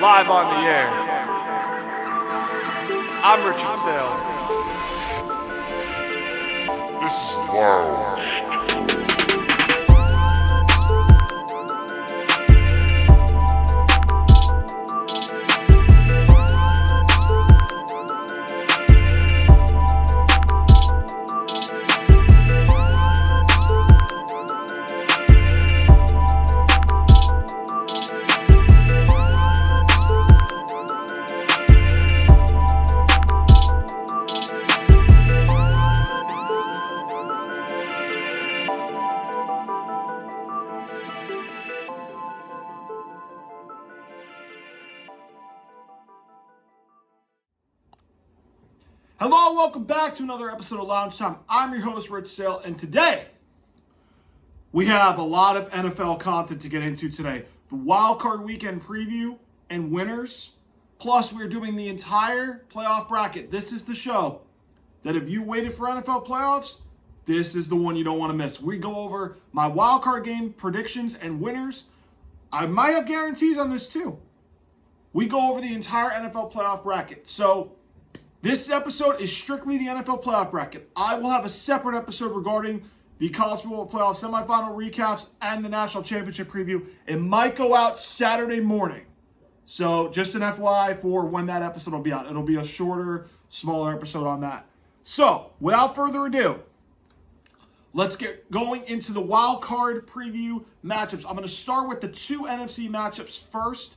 live on the air. I'm Richard Saile. This is wild. Hello, welcome back to another episode of Lounge Time. I'm your host, Rich Saile, and today we have a lot of NFL content to get into today. The Wild Card Weekend preview and winners, plus we're doing the entire playoff bracket. This is the show that if you waited for NFL playoffs, this is the one you don't want to miss. We go over my Wild Card game predictions and winners. I might have guarantees on this too. We go over the entire NFL playoff bracket. So this episode is strictly the NFL playoff bracket. I will have a separate episode regarding the college football playoff semifinal recaps and the national championship preview. It might go out Saturday morning. So just an FYI for when that episode will be out. It'll be a shorter, smaller episode on that. So without further ado, let's get going into the wild card preview matchups. I'm going to start with the two NFC matchups first,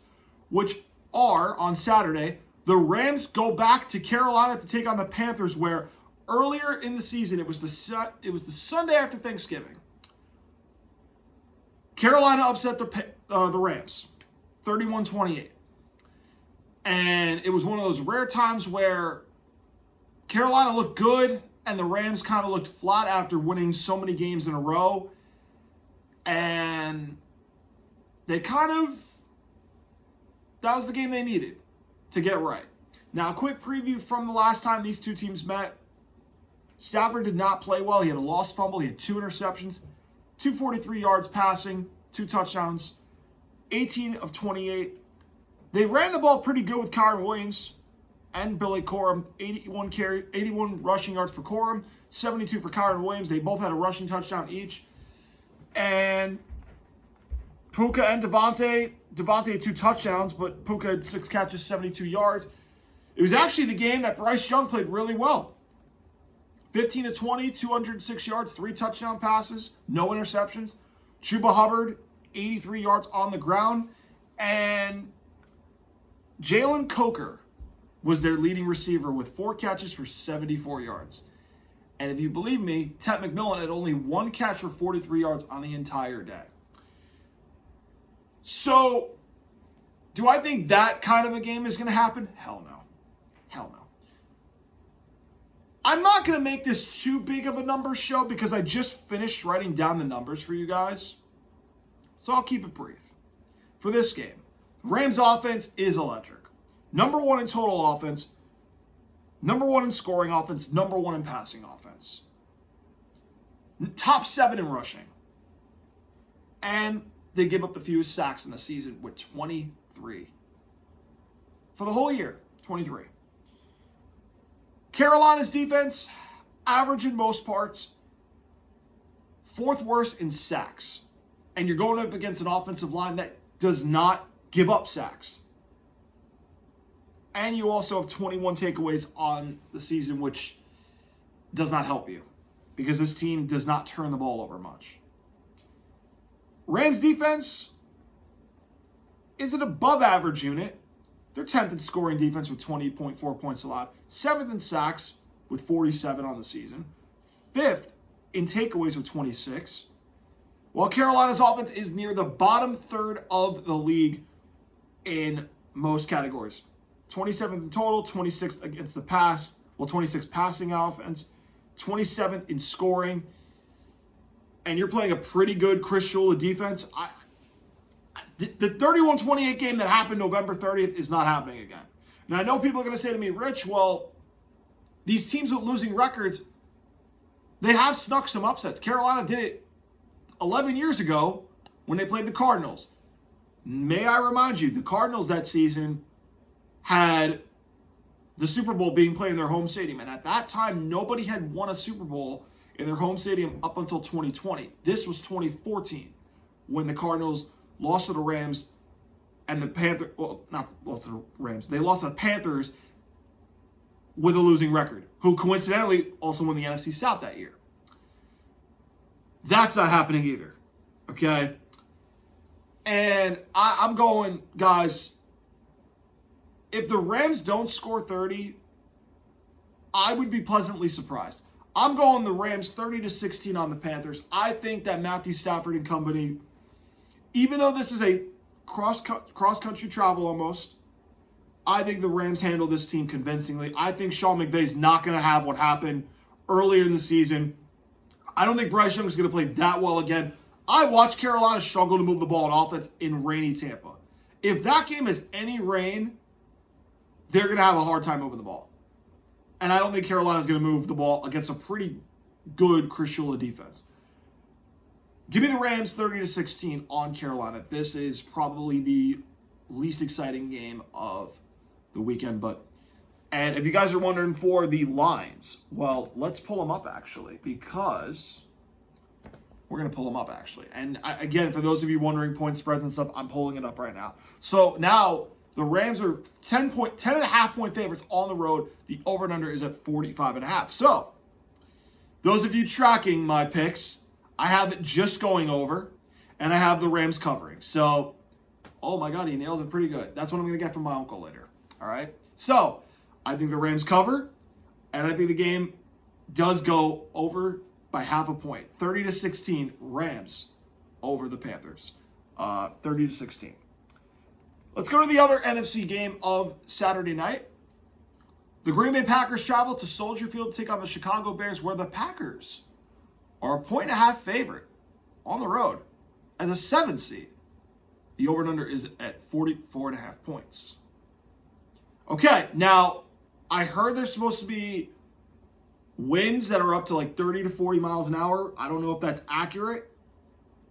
which are on Saturday. The Rams go back to Carolina to take on the Panthers, where earlier in the season, it was the Sunday after Thanksgiving. Carolina upset the Rams, 31-28. And it was one of those rare times where Carolina looked good and the Rams kind of looked flat after winning so many games in a row. And they that was the game they needed to get right. Now, a quick preview from the last time these two teams met. Stafford did not play well. He had a lost fumble. He had 2 interceptions, 243 yards passing, 2 touchdowns, 18 of 28. They ran the ball pretty good with Kyren Williams and Billy Corum. 81 rushing yards for Corum, 72 for Kyren Williams. They both had a rushing touchdown each. And Puka and Devontae had 2 touchdowns, but Puka had 6 catches, 72 yards. It was actually the game that Bryce Young played really well. 15 of 20, 206 yards, 3 touchdown passes, no interceptions. Chuba Hubbard, 83 yards on the ground. And Jalen Coker was their leading receiver with 4 catches for 74 yards. And if you believe me, Ted McMillan had only 1 catch for 43 yards on the entire day. So, do I think that kind of a game is going to happen? Hell no. Hell no. I'm not going to make this too big of a numbers show because I just finished writing down the numbers for you guys. So I'll keep it brief. For this game, the Rams offense is electric. Number 1 in total offense, number 1 in scoring offense, number 1 in passing offense. Top 7 in rushing. And they give up the fewest sacks in the season with 23. For the whole year, 23. Carolina's defense, average in most parts, 4th worst in sacks. And you're going up against an offensive line that does not give up sacks. And you also have 21 takeaways on the season, which does not help you because this team does not turn the ball over much. Rams defense is an above average unit. They're 10th in scoring defense with 20.4 points allowed. 7th in sacks with 47 on the season. 5th in takeaways with 26. While Carolina's offense is near the bottom third of the league in most categories. 27th in total, 26th against the pass. 26th passing offense. 27th in scoring. And you're playing a pretty good Chris Shula defense. The 31-28 game that happened November 30th is not happening again. Now, I know people are going to say to me, Rich, well, these teams with losing records, they have snuck some upsets. Carolina did it 11 years ago when they played the Cardinals. May I remind you, the Cardinals that season had the Super Bowl being played in their home stadium. And at that time, nobody had won a Super Bowl in their home stadium up until 2020. This was 2014 when the Cardinals lost to the Rams and the Panthers, well, not lost to the Rams. They lost to the Panthers with a losing record, who coincidentally also won the NFC South that year. That's not happening either, okay? And I'm going, guys, if the Rams don't score 30, I would be pleasantly surprised. I'm going the Rams 30-16 on the Panthers. I think that Matthew Stafford and company, even though this is a cross-country travel almost, I think the Rams handle this team convincingly. I think Sean McVay's not going to have what happened earlier in the season. I don't think Bryce Young is going to play that well again. I watched Carolina struggle to move the ball on offense in rainy Tampa. If that game has any rain, they're going to have a hard time moving the ball. And I don't think Carolina's going to move the ball against a pretty good Chris Shula defense. Give me the Rams 30-16 on Carolina. This is probably the least exciting game of the weekend. And if you guys are wondering for the lines, well, let's pull them up actually, because we're going to pull them up actually. And again, for those of you wondering point spreads and stuff, I'm pulling it up right now. So now the Rams are 10.5 point favorites on the road. The over and under is at 45.5. So those of you tracking my picks, I have it just going over, and I have the Rams covering. So, oh my God, he nails it pretty good. That's what I'm going to get from my uncle later. All right. So I think the Rams cover, and I think the game does go over by half a point. 30-16 Rams over the Panthers. 30-16. Let's go to the other NFC game of Saturday night. The Green Bay Packers travel to Soldier Field to take on the Chicago Bears, where the Packers are a 1.5 favorite on the road as a 7 seed. The over and under is at 44.5 points. Okay, now I heard there's supposed to be winds that are up to like 30 to 40 miles an hour. I don't know if that's accurate.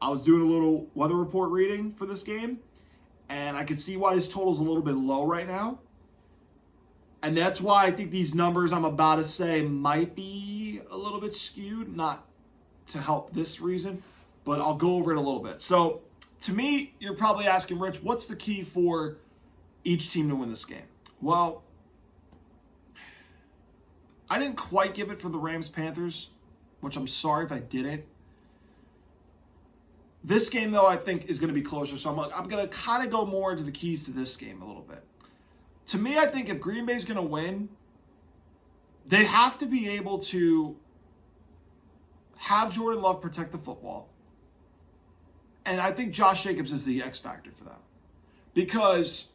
I was doing a little weather report reading for this game, and I can see why this total is a little bit low right now. And that's why I think these numbers I'm about to say might be a little bit skewed, not to help this reason, but I'll go over it a little bit. So to me, you're probably asking, Rich, what's the key for each team to win this game? Well, I didn't quite give it for the Rams-Panthers, which I'm sorry if I didn't. This game, though, I think is going to be closer, so I'm going to kind of go more into the keys to this game a little bit. To me, I think if Green Bay's going to win, they have to be able to have Jordan Love protect the football. And I think Josh Jacobs is the X factor for them. Because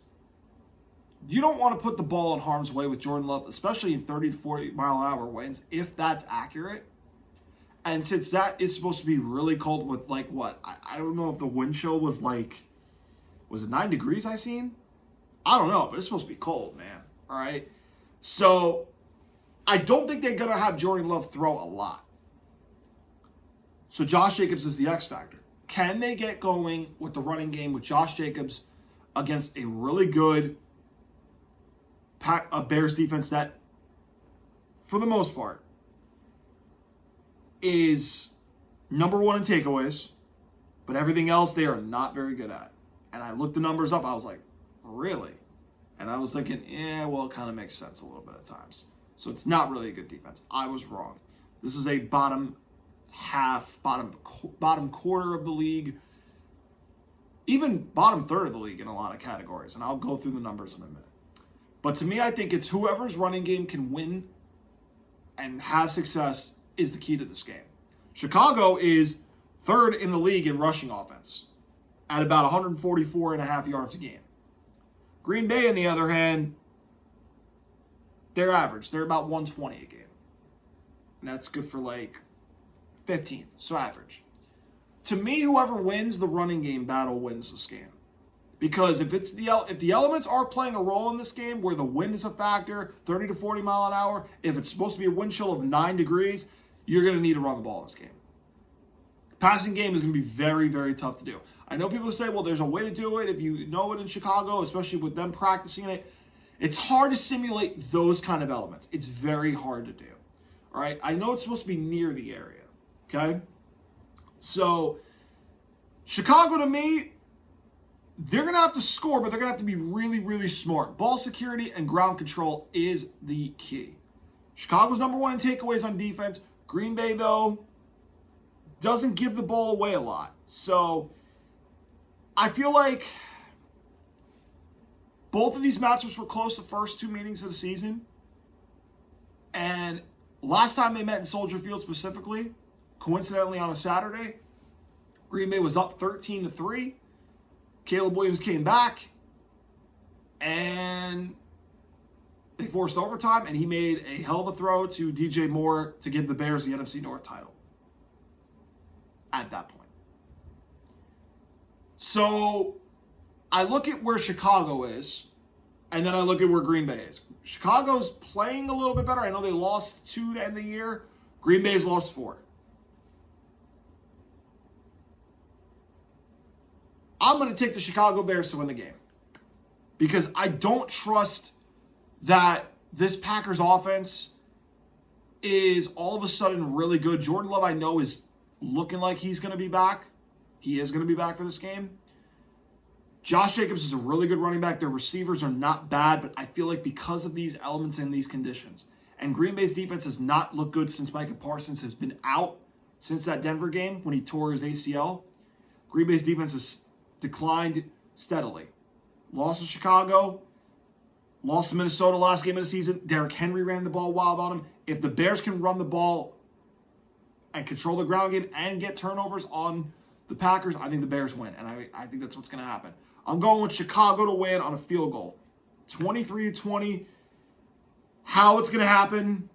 you don't want to put the ball in harm's way with Jordan Love, especially in 30 to 40 mile an hour winds, if that's accurate. And since that is supposed to be really cold with like what? I don't know if the wind chill was like, was it 9 degrees I seen? I don't know, but it's supposed to be cold, man. All right? So I don't think they're going to have Jordan Love throw a lot. So Josh Jacobs is the X factor. Can they get going with the running game with Josh Jacobs against a really good Bears defense that, for the most part, is number one in takeaways, but everything else they are not very good at. And I looked the numbers up. I was like, really? And I was thinking, well, it kind of makes sense a little bit at times. So it's not really a good defense. I was wrong. This is a bottom quarter of the league, even bottom third of the league in a lot of categories. And I'll go through the numbers in a minute. But to me, I think it's whoever's running game can win and have success is the key to this game. Chicago is third in the league in rushing offense at about 144.5 yards a game. Green Bay, on the other hand, they're average. They're about 120 a game. And that's good for like 15th, so average. To me, whoever wins the running game battle wins this game. Because if the elements are playing a role in this game where the wind is a factor, 30 to 40 mile an hour, if it's supposed to be a wind chill of 9 degrees, you're going to need to run the ball in this game. Passing game is going to be very, very tough to do. I know people say, well, there's a way to do it if you know it in Chicago, especially with them practicing it. It's hard to simulate those kind of elements. It's very hard to do. All right? I know it's supposed to be near the area. Okay? So, Chicago, to me, they're going to have to score, but they're going to have to be really, really smart. Ball security and ground control is the key. Chicago's number one in takeaways on defense. Green Bay, though, doesn't give the ball away a lot. So, I feel like both of these matchups were close the first two meetings of the season. And last time they met in Soldier Field specifically, coincidentally on a Saturday, Green Bay was up 13-3. Caleb Williams came back, and they forced overtime, and he made a hell of a throw to DJ Moore to give the Bears the NFC North title at that point. So I look at where Chicago is, and then I look at where Green Bay is. Chicago's playing a little bit better. I know they lost 2 to end the year. Green Bay's lost 4. I'm going to take the Chicago Bears to win the game because I don't trust that this Packers offense is all of a sudden really good. Jordan Love, I know, is looking like he's going to be back. He is going to be back for this game. Josh Jacobs is a really good running back. Their receivers are not bad, but I feel like because of these elements and these conditions, and Green Bay's defense has not looked good since Micah Parsons has been out since that Denver game when he tore his ACL. Green Bay's defense has declined steadily. Lost to Chicago, lost to Minnesota last game of the season. Derrick Henry ran the ball wild on him. If the Bears can run the ball and control the ground game and get turnovers on the Packers, I think the Bears win. And I think that's what's going to happen. I'm going with Chicago to win on a field goal. 23-20. How it's going to happen,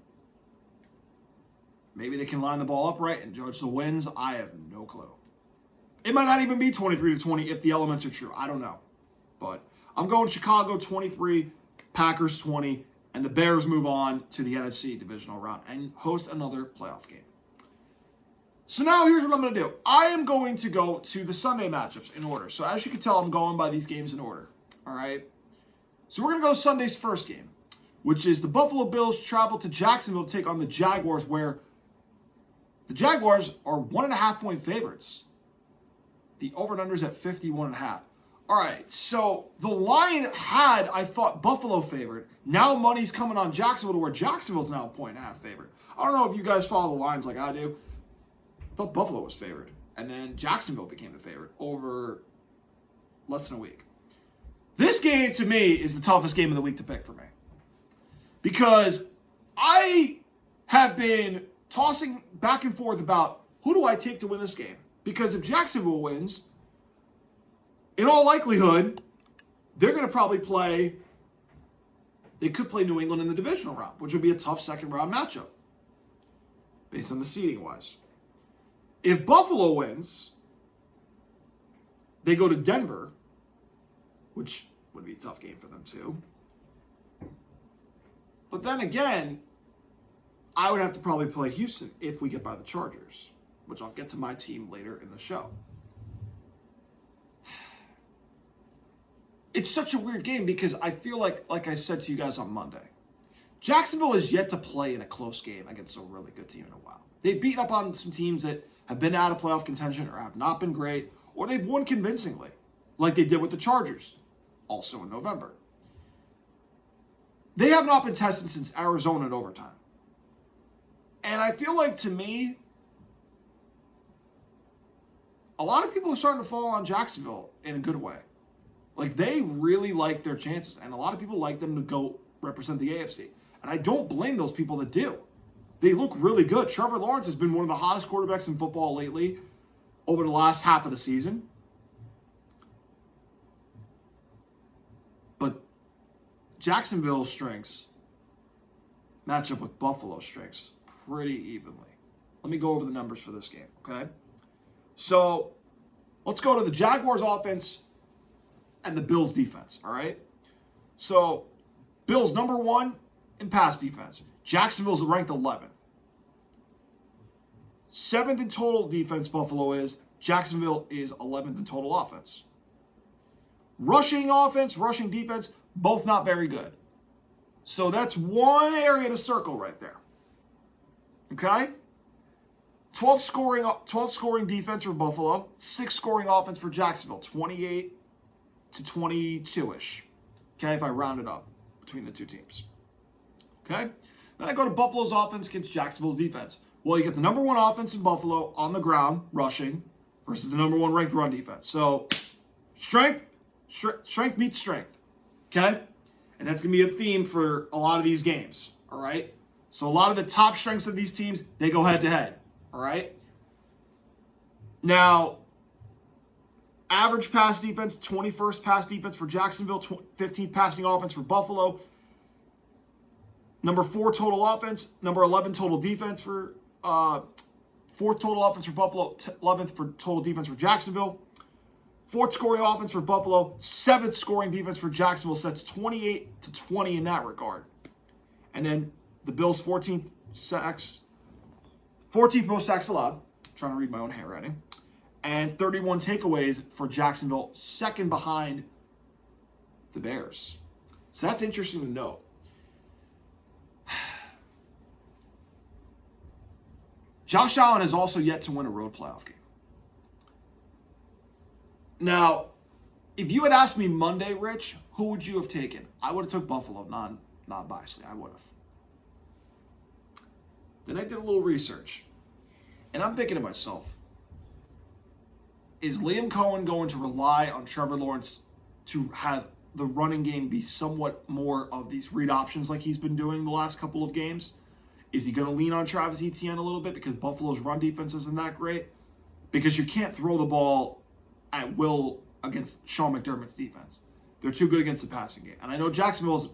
maybe they can line the ball up right and judge the wins. I have no clue. It might not even be 23-20 if the elements are true. I don't know. But I'm going Chicago 23, Packers 20, and the Bears move on to the NFC Divisional Round and host another playoff game. So now here's what I'm going to do. I am going to go to the Sunday matchups in order. So as you can tell, I'm going by these games in order. All right? So we're going to go to Sunday's first game, which is the Buffalo Bills travel to Jacksonville to take on the Jaguars, where the Jaguars are 1.5-point favorites. The over and under is at 51.5. All right, so the line had, I thought, Buffalo favored. Now money's coming on Jacksonville to where Jacksonville's now a 1.5 favorite. I don't know if you guys follow the lines like I do. I thought Buffalo was favored. And then Jacksonville became the favorite over less than a week. This game, to me, is the toughest game of the week to pick for me. Because I have been tossing back and forth about who do I take to win this game. Because if Jacksonville wins, in all likelihood, they're going to probably play, they could play New England in the divisional round, which would be a tough second round matchup based on the seeding wise. If Buffalo wins, they go to Denver, which would be a tough game for them too. But then again, I would have to probably play Houston if we get by the Chargers, which I'll get to my team later in the show. It's such a weird game because I feel like I said to you guys on Monday, Jacksonville is yet to play in a close game against a really good team in a while. They've beaten up on some teams that have been out of playoff contention or have not been great, or they've won convincingly, like they did with the Chargers, also in November. They have not been tested since Arizona in overtime. And I feel like, to me, a lot of people are starting to fall on Jacksonville in a good way. Like, they really like their chances, and a lot of people like them to go represent the AFC. And I don't blame those people that do. They look really good. Trevor Lawrence has been one of the hottest quarterbacks in football lately over the last half of the season. But Jacksonville's strengths match up with Buffalo's strengths pretty evenly. Let me go over the numbers for this game, okay? So let's go to the Jaguars offense and the Bills defense, all right? So Bills number 1 in pass defense. Jacksonville's ranked 11th. 7th in total defense, Buffalo is. Jacksonville is 11th in total offense. Rushing offense, rushing defense, both not very good. So that's one area to circle right there. Okay? 12 scoring defense for Buffalo, 6 scoring offense for Jacksonville, 28 to 22-ish. Okay, if I round it up between the two teams. Okay? Then I go to Buffalo's offense against Jacksonville's defense. Well, you get the number 1 offense in Buffalo on the ground, rushing, versus the number 1 ranked run defense. So, strength meets strength. Okay? And that's going to be a theme for a lot of these games. All right? So, a lot of the top strengths of these teams, they go head-to-head. All right? Now, average pass defense, 21st pass defense for Jacksonville, 15th passing offense for Buffalo. Number 4 total offense, number 11 total defense for 4th total offense for Buffalo, 11th for total defense for Jacksonville. 4th scoring offense for Buffalo, 7th scoring defense for Jacksonville. So that's 28 to 20 in that regard. And then the Bills' 14th most sacks allowed. I'm trying to read my own handwriting. And 31 takeaways for Jacksonville, second behind the Bears. So that's interesting to note. Josh Allen has also yet to win a road playoff game. Now, if you had asked me Monday, Rich, who would you have taken? I would have took Buffalo, not biasly. I would have. Then I did a little research. And I'm thinking to myself, is Liam Cohen going to rely on Trevor Lawrence to have the running game be somewhat more of these read options like he's been doing the last couple of games? Is he going to lean on Travis Etienne a little bit because Buffalo's run defense isn't that great? Because you can't throw the ball at will against Sean McDermott's defense. They're too good against the passing game. And I know Jacksonville's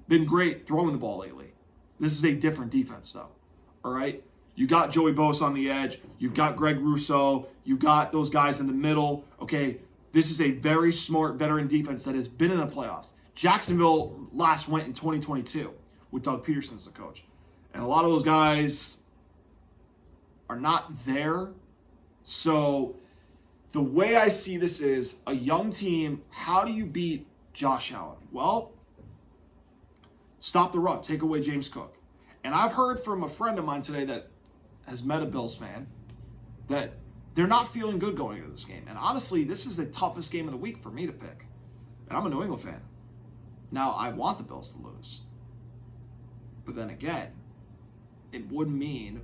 been great throwing the ball lately. This is a different defense, though. All right? You got Joey Bosa on the edge. You've got Greg Rousseau. You got those guys in the middle. Okay, this is a very smart veteran defense that has been in the playoffs. Jacksonville last went in 2022 with Doug Peterson as the coach. And a lot of those guys are not there. So the way I see this is a young team. How do you beat Josh Allen? Well, stop the run. Take away James Cook. And I've heard from a friend of mine today that has met a Bills fan that they're not feeling good going into this game. And honestly, this is the toughest game of the week for me to pick. And I'm a New England fan. Now, I want the Bills to lose. But then again, it would mean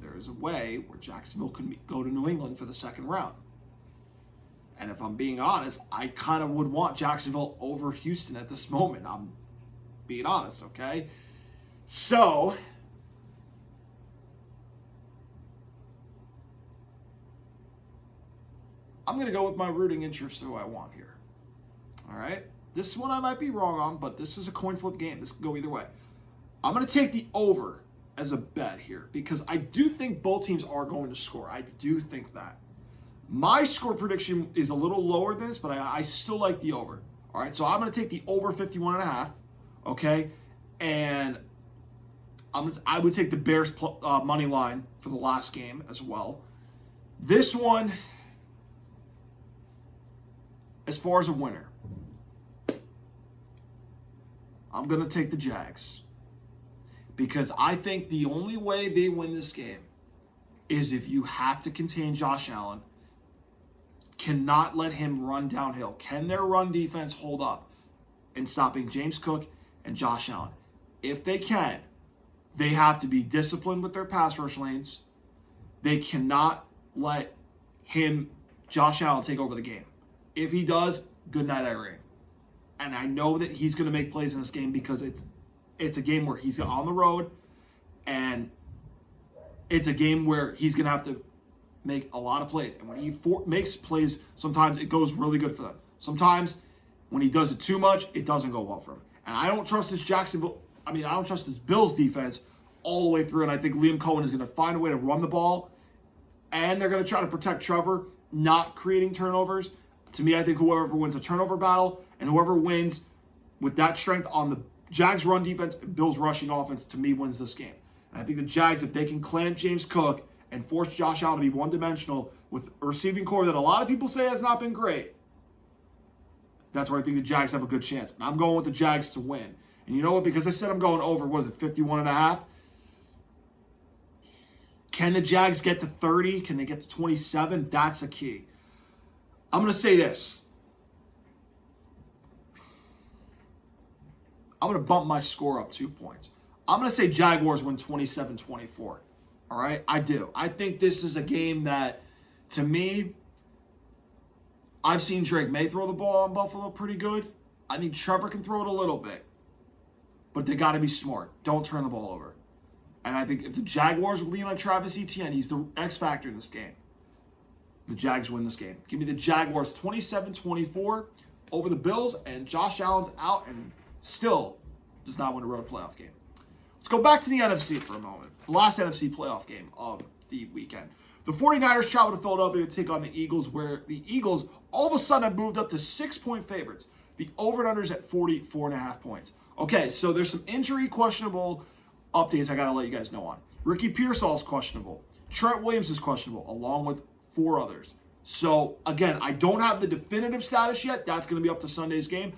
there is a way where Jacksonville could go to New England for the second round. And if I'm being honest, I kind of would want Jacksonville over Houston at this moment. I'm being honest, okay? So, I'm going to go with my rooting interest who I want here. All right? This one I might be wrong on, but this is a coin flip game. This can go either way. I'm going to take the over as a bet here because I do think both teams are going to score. I do think that. My score prediction is a little lower than this, but I still like the over. All right, so I'm going to take the over 51.5, okay? And I would take the Bears money line for the last game as well. This one, as far as a winner, I'm going to take the Jags. Because I think the only way they win this game is if you have to contain Josh Allen, cannot let him run downhill. Can their run defense hold up in stopping James Cook and Josh Allen? If they can, they have to be disciplined with their pass rush lanes. They cannot let Josh Allen, take over the game. If he does, good night, Irene. And I know that he's going to make plays in this game because it's a game where he's on the road, and it's a game where he's going to have to make a lot of plays. And when he makes plays, sometimes it goes really good for them. Sometimes when he does it too much, it doesn't go well for him. And I don't trust this I don't trust this Bills defense all the way through, and I think Liam Cohen is going to find a way to run the ball, and they're going to try to protect Trevor, not creating turnovers. To me, I think whoever wins a turnover battle and whoever wins with that strength on the Jags run defense and Bills rushing offense, to me, wins this game. And I think the Jags, if they can clamp James Cook and force Josh Allen to be one-dimensional with a receiving core that a lot of people say has not been great, that's where I think the Jags have a good chance. And I'm going with the Jags to win. And you know what? Because I said I'm going over, 51.5? Can the Jags get to 30? Can they get to 27? That's a key. I'm going to say this. I'm going to bump my score up 2 points. I'm going to say Jaguars win 27-24. All right? I do. I think this is a game that, to me, I've seen Drake May throw the ball on Buffalo pretty good. I think Trevor can throw it a little bit. But they got to be smart. Don't turn the ball over. And I think if the Jaguars lean on Travis Etienne, he's the X factor in this game. The Jags win this game. Give me the Jaguars 27-24 over the Bills, and Josh Allen's out and still does not win a road playoff game. Let's go back to the NFC for a moment. The last NFC playoff game of the weekend. The 49ers travel to Philadelphia to take on the Eagles, where the Eagles all of a sudden have moved up to 6-point favorites. The over and unders at 44.5 points. Okay, so there's some injury questionable updates I got to let you guys know on. Ricky Pearsall is questionable. Trent Williams is questionable, along with 4 others. So, again, I don't have the definitive status yet. That's going to be up to Sunday's game.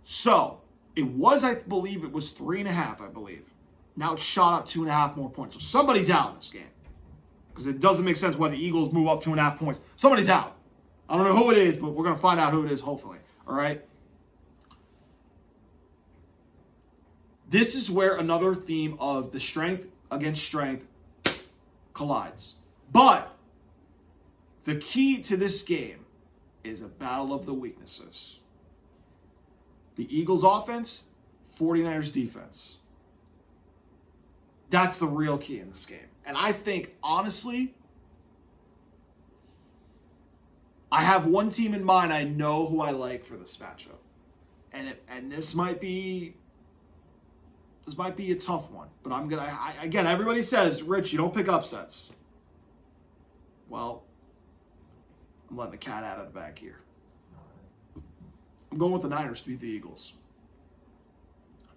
So, it was, I believe, it was 3.5, I believe. Now it's shot up 2.5 more points. So somebody's out in this game. Because it doesn't make sense why the Eagles move up 2.5 points. Somebody's out. I don't know who it is, but we're going to find out who it is, hopefully. All right? This is where another theme of the strength against strength collides. But the key to this game is a battle of the weaknesses. The Eagles offense, 49ers defense. That's the real key in this game. And I think, honestly, I have one team in mind I know who I like for this matchup. And this might be a tough one. But again, everybody says, Rich, you don't pick upsets. Well, I'm letting the cat out of the bag here. I'm going with the Niners to beat the Eagles.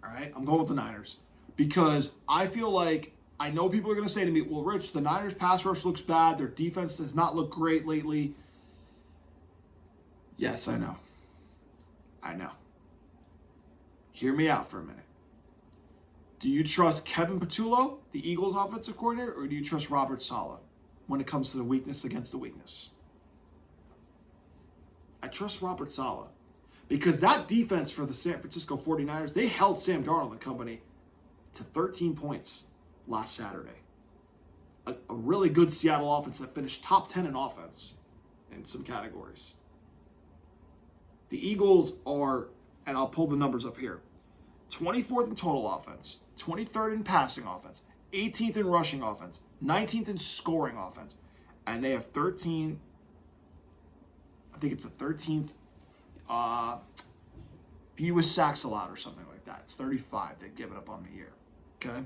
All right? I'm going with the Niners. Because I feel like, I know people are going to say to me, well, Rich, the Niners pass rush looks bad. Their defense does not look great lately. Yes, I know. I know. Hear me out for a minute. Do you trust Kevin Patullo, the Eagles offensive coordinator, or do you trust Robert Saile when it comes to the weakness against the weakness? I trust Robert Saile. Because that defense for the San Francisco 49ers, they held Sam Darnold and company to 13 points last Saturday. A really good Seattle offense that finished top 10 in offense in some categories. The Eagles are, and I'll pull the numbers up here, 24th in total offense, 23rd in passing offense, 18th in rushing offense, 19th in scoring offense, and they have 13, I think it's the 13th fewest sacks allowed or something like that. It's 35 they've given up on the year. Okay?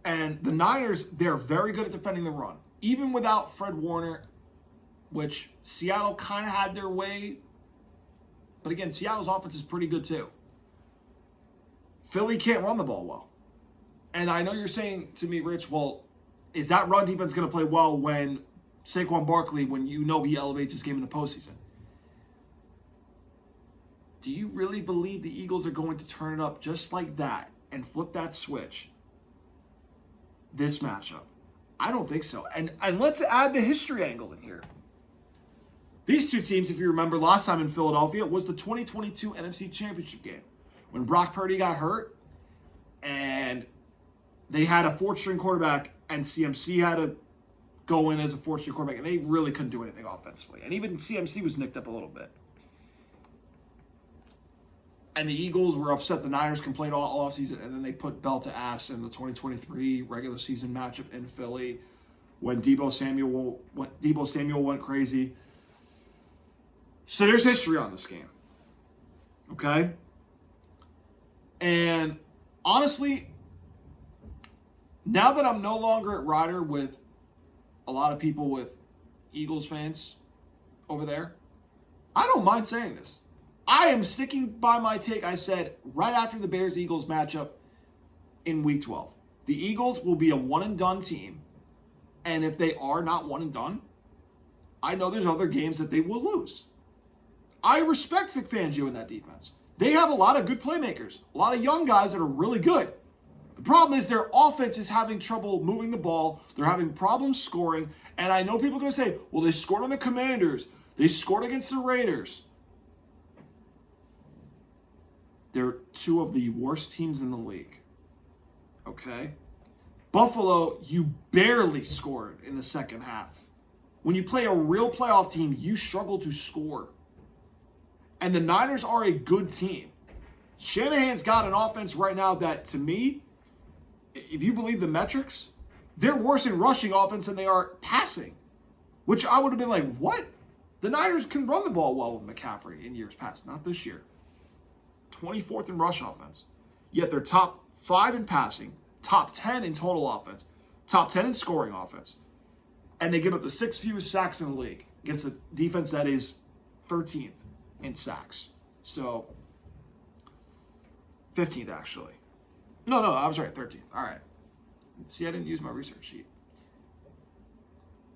And the Niners, they're very good at defending the run. Even without Fred Warner, which Seattle kind of had their way. But again, Seattle's offense is pretty good too. Philly can't run the ball well. And I know you're saying to me, Rich, well, is that run defense going to play well when Saquon Barkley, when you know he elevates his game in the postseason? Do you really believe the Eagles are going to turn it up just like that and flip that switch this matchup? I don't think so. And let's add the history angle in here. These two teams, if you remember last time in Philadelphia, was the 2022 NFC Championship game when Brock Purdy got hurt and they had a fourth-string quarterback and CMC had to go in as a fourth-string quarterback, and they really couldn't do anything offensively. And even CMC was nicked up a little bit. And the Eagles were upset the Niners complained all offseason, and then they put belt to ass in the 2023 regular season matchup in Philly when Deebo Samuel went crazy. So there's history on this game. Okay? And honestly, now that I'm no longer at Ryder with a lot of people with Eagles fans over there, I don't mind saying this. I am sticking by my take I said right after the Bears-Eagles matchup in Week 12. The Eagles will be a one-and-done team. And if they are not one and done, I know there's other games that they will lose. I respect Vic Fangio in that defense. They have a lot of good playmakers, a lot of young guys that are really good. The problem is their offense is having trouble moving the ball. They're having problems scoring. And I know people are going to say, well, they scored on the Commanders. They scored against the Raiders. They're two of the worst teams in the league. Okay? Buffalo, you barely scored in the second half. When you play a real playoff team, you struggle to score. And the Niners are a good team. Shanahan's got an offense right now that, to me, if you believe the metrics, they're worse in rushing offense than they are passing. Which I would have been like, what? The Niners can run the ball well with McCaffrey in years past. Not this year. 24th in rush offense. Yet they're top 5 in passing. Top 10 in total offense. Top 10 in scoring offense. And they give up the 6th fewest sacks in the league against a defense that is 13th in sacks. So, 15th actually. No, I was right, 13th. All right. See, I didn't use my research sheet.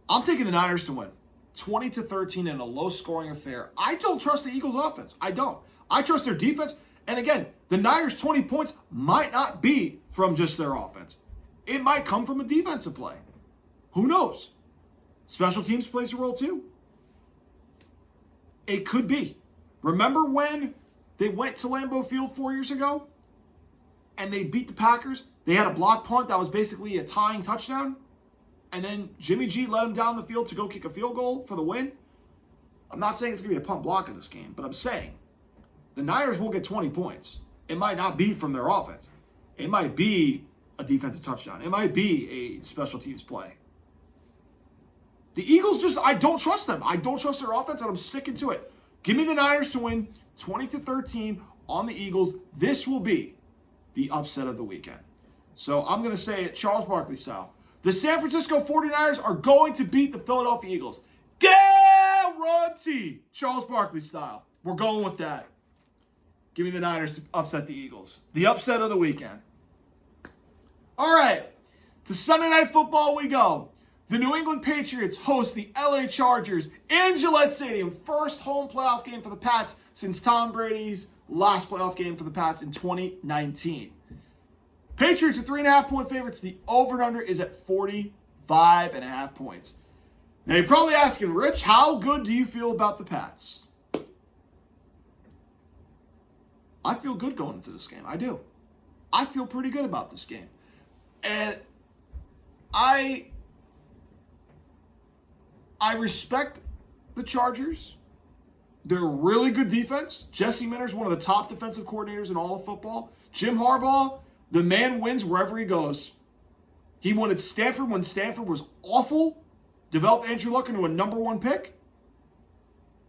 I'm taking the Niners to win. 20-13 in a low-scoring affair. I don't trust the Eagles' offense. I don't. I trust their defense. And again, the Niners' 20 points might not be from just their offense. It might come from a defensive play. Who knows? Special teams plays a role too. It could be. Remember when they went to Lambeau Field 4 years ago and they beat the Packers? They had a block punt that was basically a tying touchdown. And then Jimmy G led them down the field to go kick a field goal for the win. I'm not saying it's going to be a punt block in this game, but I'm saying the Niners will get 20 points. It might not be from their offense. It might be a defensive touchdown. It might be a special teams play. The Eagles I don't trust them. I don't trust their offense, and I'm sticking to it. Give me the Niners to win 20-13 on the Eagles. This will be the upset of the weekend. So I'm going to say it Charles Barkley style. The San Francisco 49ers are going to beat the Philadelphia Eagles. Guarantee. Charles Barkley style. We're going with that. Give me the Niners to upset the Eagles. The upset of the weekend. All right. To Sunday Night Football we go. The New England Patriots host the LA Chargers in Gillette Stadium. First home playoff game for the Pats since Tom Brady's last playoff game for the Pats in 2019. Patriots are 3.5-point favorites. The over-and-under is at 45.5 points. Now you're probably asking, Rich, how good do you feel about the Pats? I feel good going into this game. I do. I feel pretty good about this game. And I respect the Chargers. They're a really good defense. Jesse Minter's one of the top defensive coordinators in all of football. Jim Harbaugh, the man wins wherever he goes. He won at Stanford when Stanford was awful. Developed Andrew Luck into a number 1 pick.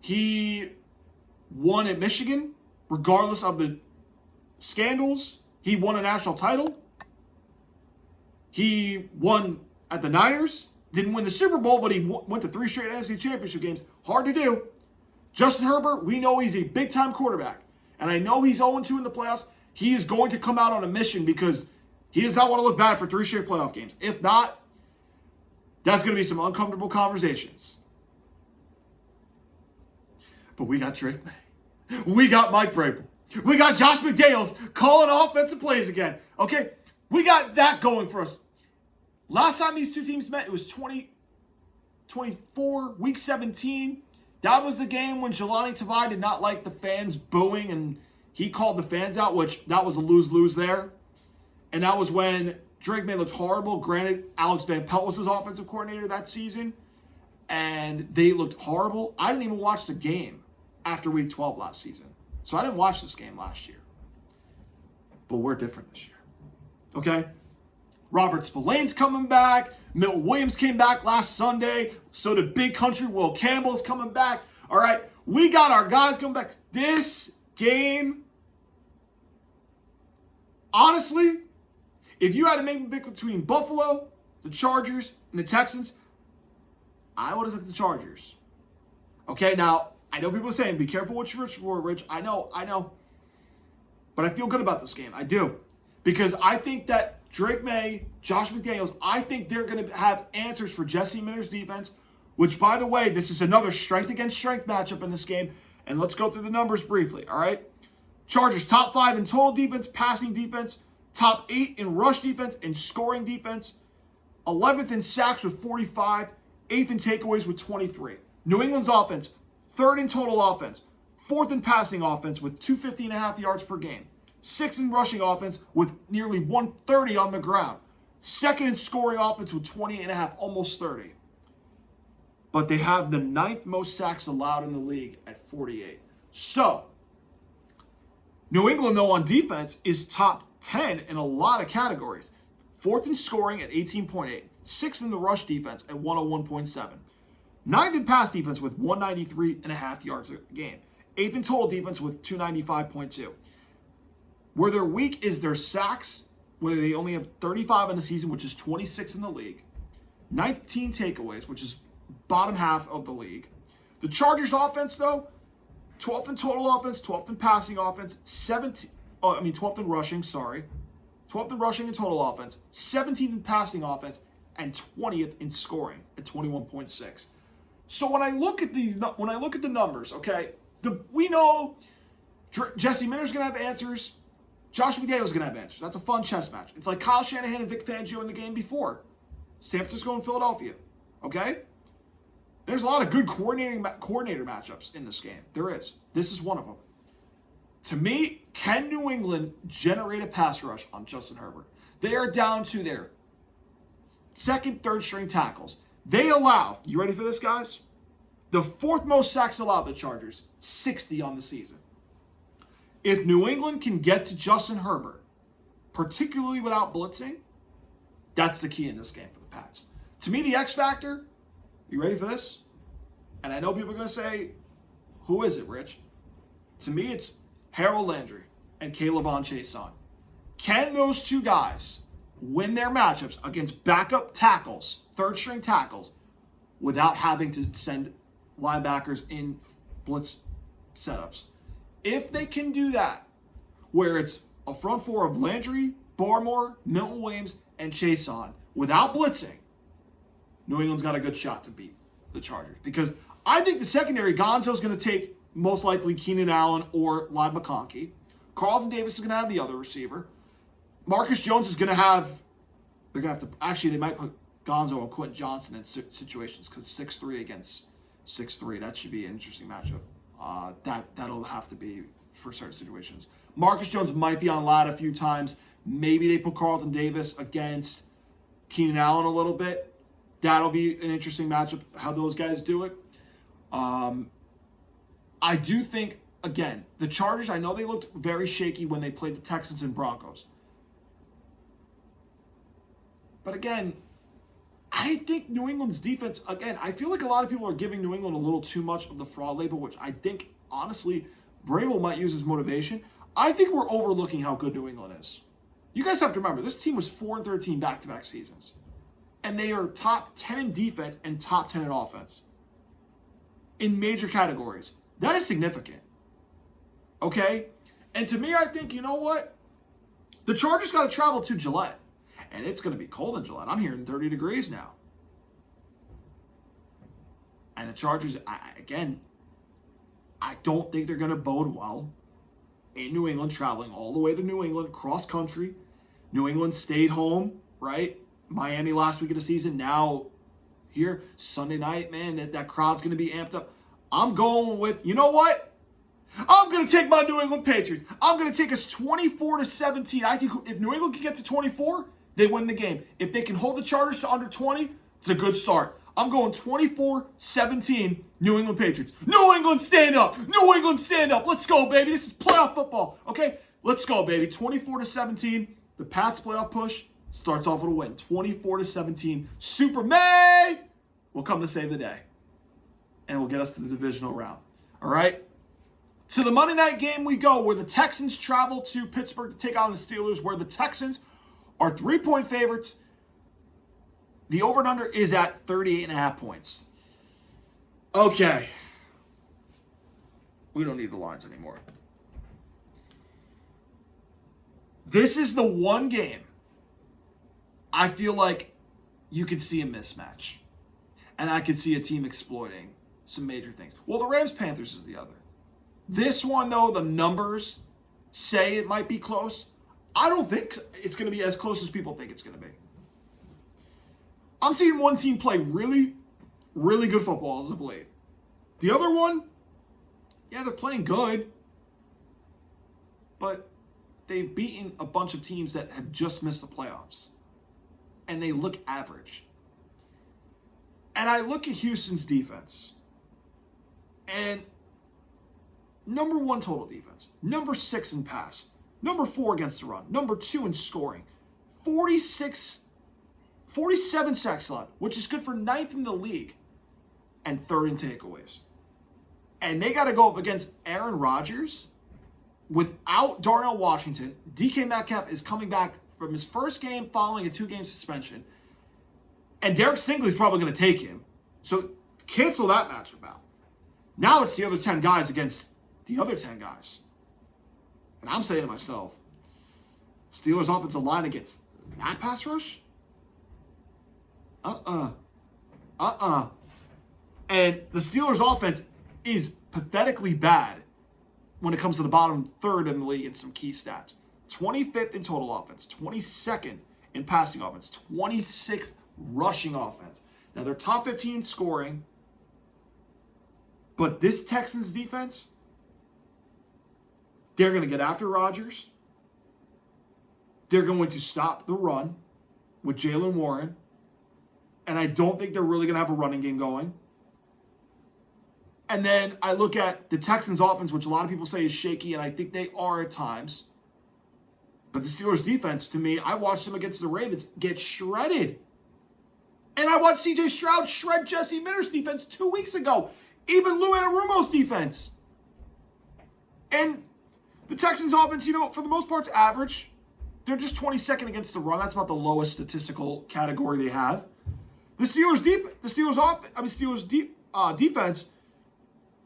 He won at Michigan, regardless of the scandals. He won a national title. He won at the Niners. Didn't win the Super Bowl, but he went to 3 straight NFC Championship games. Hard to do. Justin Herbert, we know he's a big-time quarterback. And I know he's 0-2 in the playoffs. He is going to come out on a mission because he does not want to look bad for 3 straight playoff games. If not, that's going to be some uncomfortable conversations. But we got Drake May. We got Mike Vrabel. We got Josh McDaniels calling offensive plays again. Okay? We got that going for us. Last time these two teams met, it was 2024, week 17. That was the game when Jelani Tavai did not like the fans booing, and he called the fans out, which that was a lose-lose there. And that was when Drake May looked horrible. Granted, Alex Van Pelt was his offensive coordinator that season, and they looked horrible. I didn't even watch the game after week 12 last season. So I didn't watch this game last year. But we're different this year. Okay? Robert Spillane's coming back. Milton Williams came back last Sunday. So did Big Country. Will Campbell's coming back. All right. We got our guys coming back. This game, honestly, if you had to make a pick between Buffalo, the Chargers, and the Texans, I would have took the Chargers. Okay, now, I know people are saying, be careful what you wish for, Rich. I know. But I feel good about this game. I do. Because I think that Drake May, Josh McDaniels, I think they're going to have answers for Jesse Minter's defense, which, by the way, this is another strength against strength matchup in this game. And let's go through the numbers briefly, all right? Chargers, top 5 in total defense, passing defense, top 8 in rush defense and scoring defense, 11th in sacks with 45, 8th in takeaways with 23. New England's offense, 3rd in total offense, 4th in passing offense with 250.5 yards per game. 6th in rushing offense with nearly 130 on the ground. 2nd in scoring offense with 28.5, almost 30. But they have the 9th most sacks allowed in the league at 48. So, New England, though, on defense is top 10 in a lot of categories. 4th in scoring at 18.8. 6th in the rush defense at 101.7. 9th in pass defense with 193.5 yards a game. 8th in total defense with 295.2. Where they're weak is their sacks, where they only have 35 in the season, which is 26 in the league. 19 takeaways, which is bottom half of the league. The Chargers offense, though, 12th in total offense, 12th in passing offense, 12th in rushing, 12th in rushing and total offense, 17th in passing offense, and 20th in scoring at 21.6. So when I look at the numbers, okay, we know Jesse Minter's gonna have answers. Josh McDaniels gonna have answers. That's a fun chess match. It's like Kyle Shanahan and Vic Fangio in the game before. San Francisco and Philadelphia. Okay? There's a lot of good coordinator matchups in this game. There is. This is one of them. To me, can New England generate a pass rush on Justin Herbert? They are down to their second, third string tackles. They allow, you ready for this, guys? The 4th most sacks allowed the Chargers, 60 on the season. If New England can get to Justin Herbert, particularly without blitzing, that's the key in this game for the Pats. To me, the X factor, you ready for this? And I know people are going to say, who is it, Rich? To me, it's Harold Landry and Kayvon Chaisson. Can those two guys win their matchups against backup tackles, third string tackles, without having to send linebackers in blitz setups? If they can do that, where it's a front four of Landry, Barmore, Milton Williams, and Chaisson without blitzing, New England's got a good shot to beat the Chargers. Because I think the secondary, Gonzo's going to take most likely Keenan Allen or Ladd McConkey. Carlton Davis is going to have the other receiver. Marcus Jones is going to have, they're going to have to, actually they might put Gonzo and Quentin Johnson in situations because 6'3 against 6'3, that should be an interesting matchup. That'll have to be for certain situations. Marcus Jones might be on Ladd a few times. Maybe they put Carlton Davis against Keenan Allen a little bit. That'll be an interesting matchup, how those guys do it. I do think, again, the Chargers, I know they looked very shaky when they played the Texans and Broncos. But again, I think New England's defense, again, I feel like a lot of people are giving New England a little too much of the fraud label, which I think, honestly, Vrabel might use as motivation. I think we're overlooking how good New England is. You guys have to remember, this team was 4-13 back-to-back seasons. And they are top 10 in defense and top 10 in offense. In major categories. That is significant. Okay? And to me, I think, you know what? The Chargers got to travel to Gillette. And it's going to be cold in Gillette. I'm hearing 30 degrees now. And the Chargers, I don't think they're going to bode well in New England, traveling all the way to New England, cross country. New England stayed home, right? Miami last week of the season. Now here, Sunday night, man, that crowd's going to be amped up. I'm going with, you know what? I'm going to take my New England Patriots. I'm going to take us 24-17. I think if New England can get to 24, they win the game. If they can hold the Chargers to under 20, it's a good start. I'm going 24-17, New England Patriots. New England, stand up. New England, stand up. Let's go, baby. This is playoff football. Okay? Let's go, baby. 24-17. The Pats playoff push starts off with a win. 24-17. Super May will come to save the day. And will get us to the divisional round. All right? To the Monday night game we go, where the Texans travel to Pittsburgh to take on the Steelers, where the Texans are 3-point favorites. The over and under is at 38.5 points. Okay. We don't need the lines anymore. This is the one game I feel like you could see a mismatch. And I could see a team exploiting some major things. Well, the Rams-Panthers is the other. This one, though, the numbers say it might be close. I don't think it's going to be as close as people think it's going to be. I'm seeing one team play really, really good football as of late. The other one, yeah, they're playing good. But they've beaten a bunch of teams that have just missed the playoffs. And they look average. And I look at Houston's defense. And number 1 total defense. Number 6 in pass. Number 4 against the run. Number 2 in scoring. 47 sacks allowed, which is good for 9th in the league. And 3rd in takeaways. And they got to go up against Aaron Rodgers without Darnell Washington. DK Metcalf is coming back from his first game following a 2-game suspension. And Derek Stingley's probably going to take him. So cancel that matchup out. Now it's the other 10 guys against the other 10 guys. And I'm saying to myself, Steelers offensive line against that pass rush? And the Steelers offense is pathetically bad when it comes to the bottom third in the league in some key stats. 25th in total offense, 22nd in passing offense, 26th rushing offense. Now they're top 15 scoring, but this Texans defense, they're going to get after Rodgers. They're going to stop the run with Jalen Warren, and I don't think they're really going to have a running game going. And then I look at the Texans offense, which a lot of people say is shaky, and I think they are at times. But the Steelers defense, to me, I watched them against the Ravens get shredded. And I watched C.J. Stroud shred Jesse Minter's defense 2 weeks ago. Even Lou Anarumo's defense. And the Texans offense, for the most part, it's average. They're just 22nd against the run. That's about the lowest statistical category they have. The Steelers defense,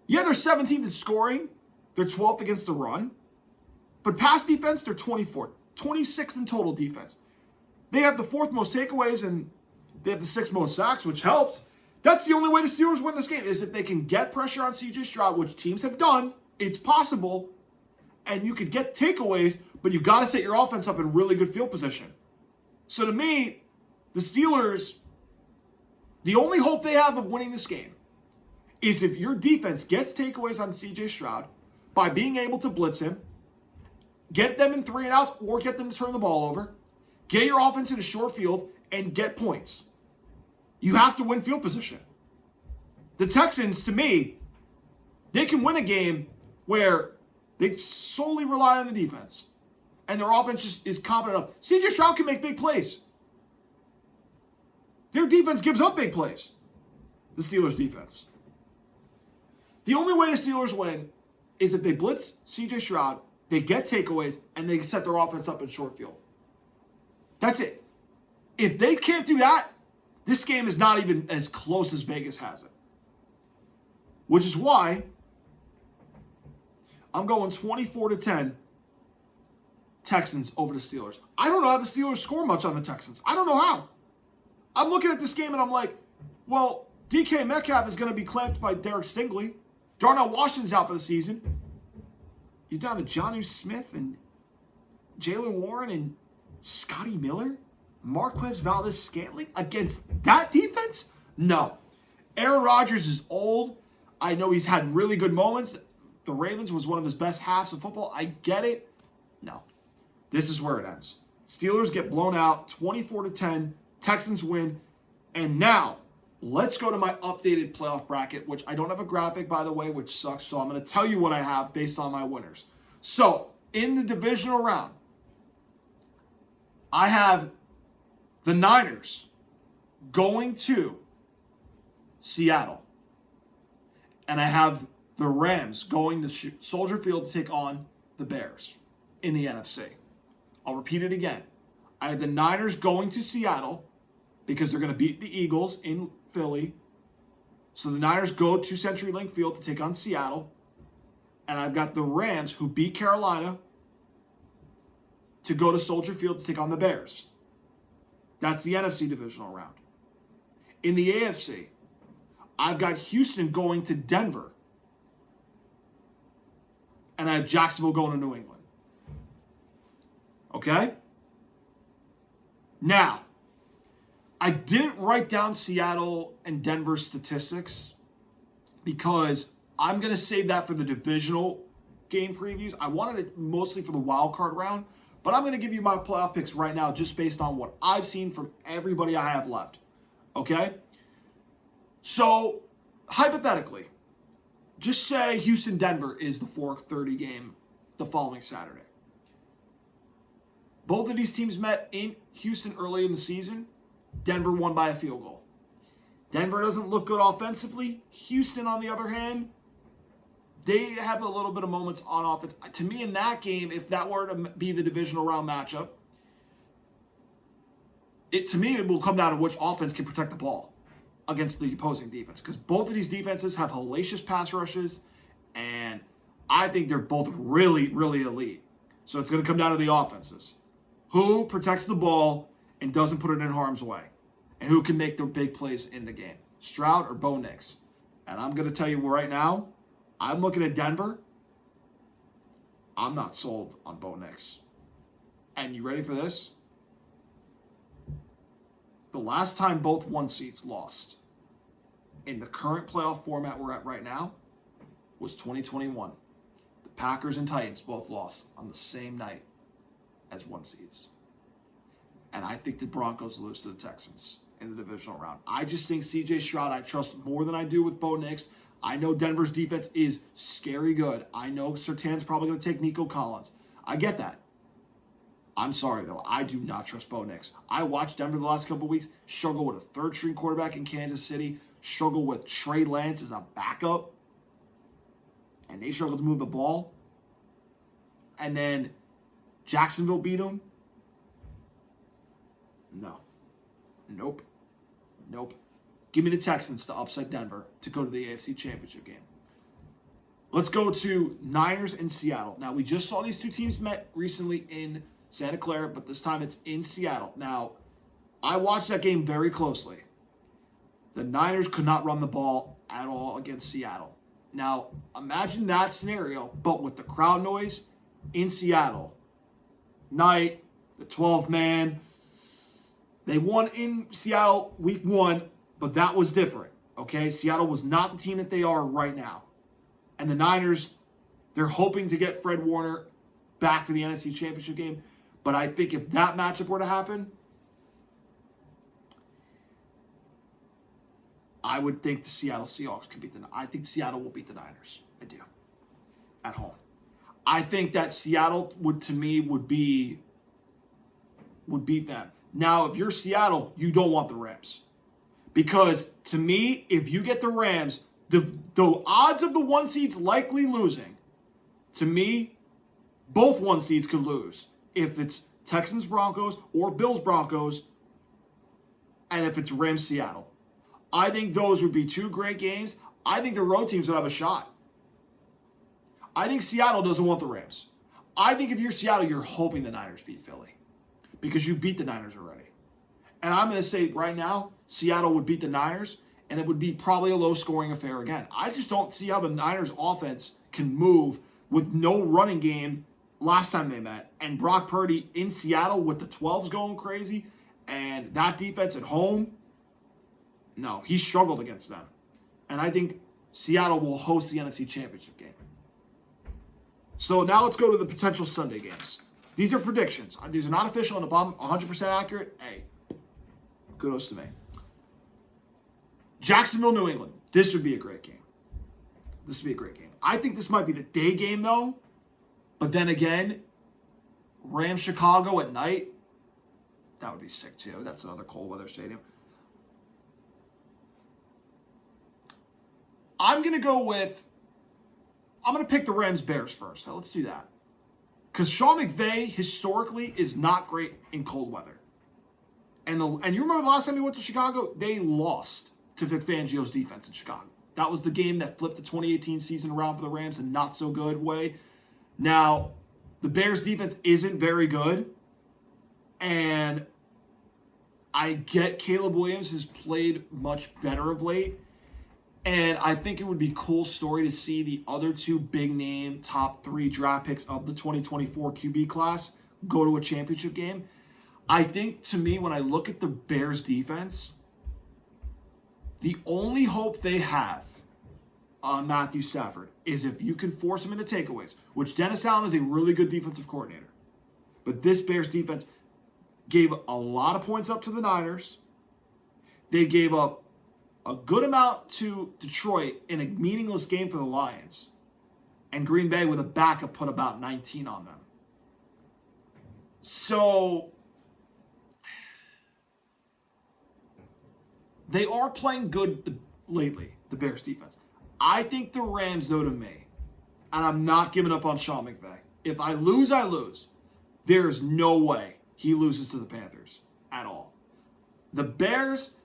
yeah, they're 17th in scoring. They're 12th against the run. But pass defense, they're 24th. 26th in total defense. They have the 4th most takeaways and they have the 6th most sacks, which helps. That's the only way the Steelers win this game, is if they can get pressure on C.J. Stroud, which teams have done. It's possible. And you could get takeaways, but you got to set your offense up in really good field position. So to me, the Steelers, the only hope they have of winning this game is if your defense gets takeaways on C.J. Stroud by being able to blitz him, get them in 3 and outs, or get them to turn the ball over, get your offense in a short field, and get points. You have to win field position. The Texans, to me, they can win a game where they solely rely on the defense, and their offense just is competent enough. C.J. Stroud can make big plays. Their defense gives up big plays. The Steelers' defense. The only way the Steelers win is if they blitz C.J. Stroud, they get takeaways, and they set their offense up in short field. That's it. If they can't do that, this game is not even as close as Vegas has it. Which is why I'm going 24-10 Texans over the Steelers. I don't know how the Steelers score much on the Texans. I don't know how. I'm looking at this game and I'm like, well, DK Metcalf is going to be clamped by Derek Stingley. Darnell Washington's out for the season. You're down to Jonnu Smith and Jalen Warren and Scotty Miller? Marquez Valdes-Scantling against that defense? No. Aaron Rodgers is old. I know he's had really good moments. The Ravens was one of his best halves of football. I get it. No. This is where it ends. Steelers get blown out 24-10. Texans win. And now, let's go to my updated playoff bracket, which I don't have a graphic, by the way, which sucks. So I'm going to tell you what I have based on my winners. So, in the divisional round, I have the Niners going to Seattle. And I have the Rams going to Soldier Field to take on the Bears in the NFC. I'll repeat it again. I have the Niners going to Seattle because they're going to beat the Eagles in Philly. So the Niners go to CenturyLink Field to take on Seattle. And I've got the Rams, who beat Carolina, to go to Soldier Field to take on the Bears. That's the NFC Divisional Round. In the AFC, I've got Houston going to Denver. And I have Jacksonville going to New England. Okay? Now, I didn't write down Seattle and Denver statistics because I'm going to save that for the divisional game previews. I wanted it mostly for the wild card round, but I'm going to give you my playoff picks right now just based on what I've seen from everybody I have left. Okay? So, hypothetically, just say Houston-Denver is the 4:30 game the following Saturday. Both of these teams met in Houston early in the season. Denver won by a field goal. Denver doesn't look good offensively. Houston, on the other hand, they have a little bit of moments on offense. To me, in that game, if that were to be the divisional round matchup, it will come down to which offense can protect the ball against the opposing defense. Because both of these defenses have hellacious pass rushes, and I think they're both really, really elite. So it's going to come down to the offenses. Who protects the ball and doesn't put it in harm's way? And who can make the big plays in the game? Stroud or Bo Nix? And I'm going to tell you right now, I'm looking at Denver. I'm not sold on Bo Nix. And you ready for this? The last time both one seeds lost in the current playoff format we're at right now was 2021. The Packers and Titans both lost on the same night as one seeds. And I think the Broncos lose to the Texans in the divisional round. I just think CJ Stroud I trust more than I do with Bo Nix. I know Denver's defense is scary good. I know Surtain's probably going to take Nico Collins. I get that. I'm sorry, though. I do not trust Bo Nix. I watched Denver the last couple of weeks struggle with a third-string quarterback in Kansas City, struggle with Trey Lance as a backup, and they struggled to move the ball. And then Jacksonville beat them. No. Nope. Give me the Texans to upset Denver to go to the AFC Championship game. Let's go to Niners and Seattle. Now, we just saw these two teams met recently in Santa Clara, but this time it's in Seattle. Now, I watched that game very closely. The Niners could not run the ball at all against Seattle. Now, imagine that scenario, but with the crowd noise in Seattle. Night, the 12th man. They won in Seattle week 1, but that was different, okay? Seattle was not the team that they are right now. And the Niners, they're hoping to get Fred Warner back for the NFC Championship game. But I think if that matchup were to happen, I would think the Seattle Seahawks could beat I think Seattle will beat the Niners. I do. At home. I think that Seattle would beat them. Now, if you're Seattle, you don't want the Rams. Because to me, if you get the Rams, the odds of the one seeds likely losing, to me, both one seeds could lose. If it's Texans-Broncos or Bills-Broncos, and if it's Rams-Seattle. I think those would be two great games. I think the road teams would have a shot. I think Seattle doesn't want the Rams. I think if you're Seattle, you're hoping the Niners beat Philly. Because you beat the Niners already. And I'm going to say right now, Seattle would beat the Niners, and it would be probably a low-scoring affair again. I just don't see how the Niners' offense can move with no running game last time they met. And Brock Purdy in Seattle with the 12s going crazy, and that defense at home, no, he struggled against them. And I think Seattle will host the NFC Championship game. So now let's go to the potential Sunday games. These are predictions. These are not official, and if I'm 100% accurate, hey, kudos to me. Jacksonville, New England. This would be a great game. I think this might be the day game, though. But then again, Rams, Chicago at night. That would be sick, too. That's another cold weather stadium. I'm going to pick the Rams-Bears first. So let's do that. Because Sean McVay, historically, is not great in cold weather. And you remember the last time he went to Chicago? They lost to Vic Fangio's defense in Chicago. That was the game that flipped the 2018 season around for the Rams in a not-so-good way. Now, the Bears' defense isn't very good. And I get Caleb Williams has played much better of late. And I think it would be a cool story to see the other two big name top 3 draft picks of the 2024 QB class go to a championship game. I think, to me, when I look at the Bears defense, the only hope they have on Matthew Stafford is if you can force him into takeaways, which Dennis Allen is a really good defensive coordinator. But this Bears defense gave a lot of points up to the Niners. They gave up a good amount to Detroit in a meaningless game for the Lions. And Green Bay with a backup put about 19 on them. So they are playing good lately, the Bears defense. I think the Rams, though, to me, and I'm not giving up on Sean McVay. If I lose, I lose. There's no way he loses to the Panthers at all. The Bears,